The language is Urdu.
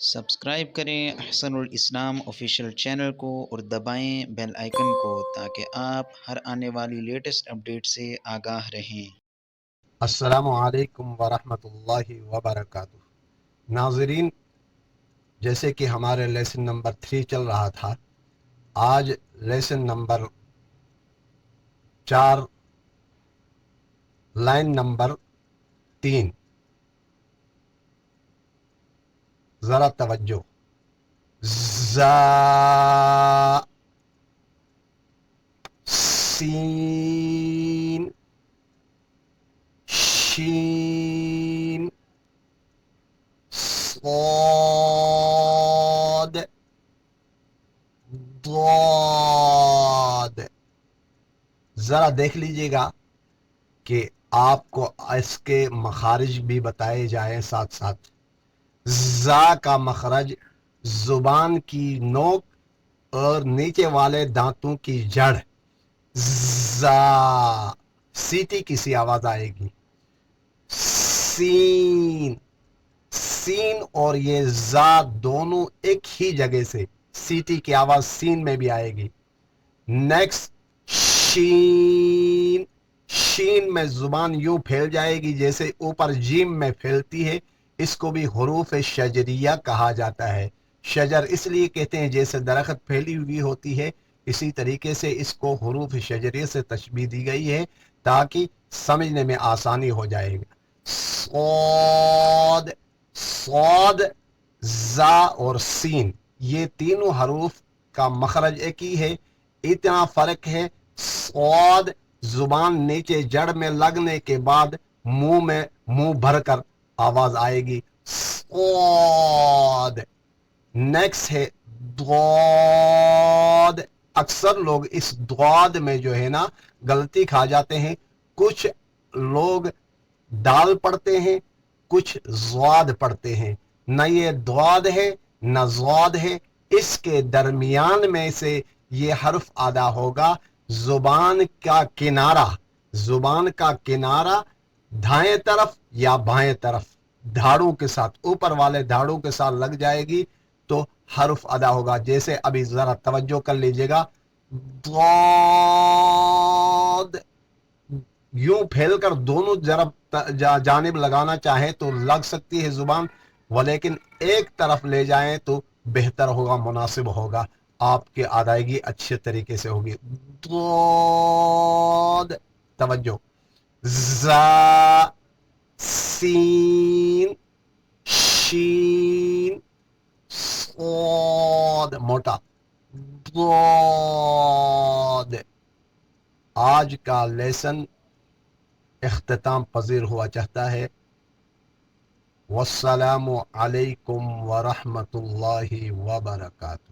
سبسکرائب کریں احسن الاسلام آفیشیل چینل کو اور دبائیں بیل آئیکن کو تاکہ آپ ہر آنے والی لیٹسٹ اپڈیٹ سے آگاہ رہیں۔ السلام علیکم ورحمۃ اللہ وبرکاتہ۔ ناظرین، جیسے کہ ہمارے لیسن نمبر 3 چل رہا تھا، آج لیسن نمبر 4 لائن نمبر 3، ذرا توجہ۔ زا، سین، شین، صاد، ضاد۔ ذرا دیکھ لیجئے گا کہ آپ کو اس کے مخارج بھی بتائے جائیں ساتھ ساتھ۔ زا کا مخرج زبان کی نوک اور نیچے والے دانتوں کی جڑ، زا، سیٹی کی سی آواز آئے گی۔ سین، سین اور یہ زا دونوں ایک ہی جگہ سے سیٹی کی آواز سین میں بھی آئے گی۔ نیکسٹ شین، شین میں زبان یوں پھیل جائے گی جیسے اوپر جیم میں پھیلتی ہے، اس کو بھی حروف شجریہ کہا جاتا ہے۔ شجر اس لیے کہتے ہیں جیسے درخت پھیلی ہوئی ہوتی ہے، اسی طریقے سے اس کو حروف شجریہ سے تشبیہ دی گئی ہے تاکہ سمجھنے میں آسانی ہو جائے گا۔ صاد، صاد، زا اور سین، یہ تینوں حروف کا مخرج ایک ہی ہے، اتنا فرق ہے صاد زبان نیچے جڑ میں لگنے کے بعد منہ بھر کر آواز آئے گی، صاد۔ نیکسٹ ہے ضاد۔ اکثر لوگ اس ضاد میں جو ہے نا غلطی کھا جاتے ہیں، کچھ لوگ دال پڑھتے ہیں، کچھ ضاد پڑھتے ہیں، نہ یہ ضاد ہے نہ ضاد ہے، اس کے درمیان میں سے یہ حرف ادا ہوگا۔ زبان کا کنارہ، زبان کا کنارہ دائیں طرف یا بائیں طرف دھاڑوں کے ساتھ، اوپر والے دھاڑوں کے ساتھ لگ جائے گی تو حرف ادا ہوگا۔ جیسے ابھی ذرا توجہ کر لیجئے گا، ضاد یوں پھیل کر دونوں جانب لگانا چاہیں تو لگ سکتی ہے زبان، ولیکن ایک طرف لے جائیں تو بہتر ہوگا، مناسب ہوگا، آپ کی ادائیگی اچھے طریقے سے ہوگی۔ ضاد، توجہ، زا، سین، شین، صاد، موٹا، ضاد۔ آج کا لیسن اختتام پذیر ہوا چاہتا ہے۔ والسلام علیکم ورحمۃ اللہ وبرکاتہ۔